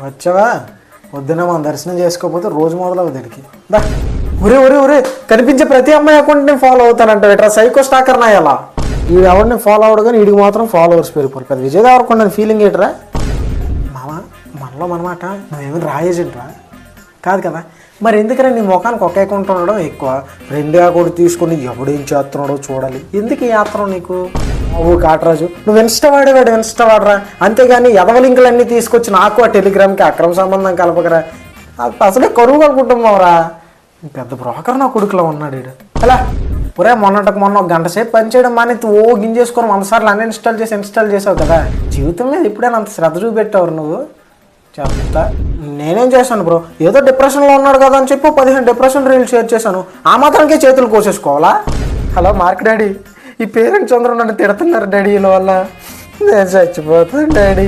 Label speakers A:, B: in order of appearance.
A: వచ్చావా? వద్దున మనం దర్శనం చేసుకోకపోతే రోజు మొదలవు దీనికి. దా ఒరే ఒరే ఒరే, కనిపించే ప్రతి అమ్మాయి అకౌంట్ నేను ఫాలో అవుతానంట ఇట్లా సైకో స్టాకర్ నా ఎలా? వీడు ఎవరిని ఫాలో అవడు కానీ వీడికి మాత్రం ఫాలోవర్స్ పెరిగిపోరు. పెద్ద విజయ్ దేవరకొండ ఫీలింగ్ ఏంట్రా మామ? మనలో మనమాట నువ్వేమి రాయేజెంట్రా కాదు కదా, మరి ఎందుకని నీ ముఖానికి ఒక అకౌంట్ ఉండడం ఎక్కువ? రెండు అకౌంట్ తీసుకొని ఎవడేం చేస్తున్నాడో చూడాలి. ఎందుకు ఈ యాత్ర నీకు? నువ్వు కాటరాజు, నువ్వు ఇన్స్టా వాడేవాడు, ఇన్స్టా వాడరా, అంతేగాని ఎదవ లింకులన్నీ తీసుకొచ్చి నాకు ఆ టెలిగ్రామ్కి అక్రమ సంబంధం కలపకరా. అసలే కరువు కలుపుకుంటున్నావురా. పెద్ద బ్రోకర్ నా కొడుకులో ఉన్నాడు వీడు. అలా ఒరే మొన్నటికి మొన్న 1 గంట సేపు పనిచేయడం మాని ఓ గింజేసుకొని 100 సార్లు ఇన్స్టాల్ చేసావు కదా. జీవితం మీద ఇప్పుడైనా అంత శ్రద్ధ చూపెట్టావు నువ్వు? చెప్తా నేనేం చేశాను బ్రో, ఏదో డిప్రెషన్లో ఉన్నాడు కదా అని చెప్పి 15 డిప్రెషన్ రీల్స్ షేర్ చేశాను. ఆ మాత్రానికే చేతులు కోసేసుకోవాలా? హలో మార్క్ డాడీ, ఈ పేరెంట్స్ అందరూ నన్ను తిడుతున్నారు డాడీ, వీళ్ళ వల్ల నేను చచ్చిపోతాను డాడీ.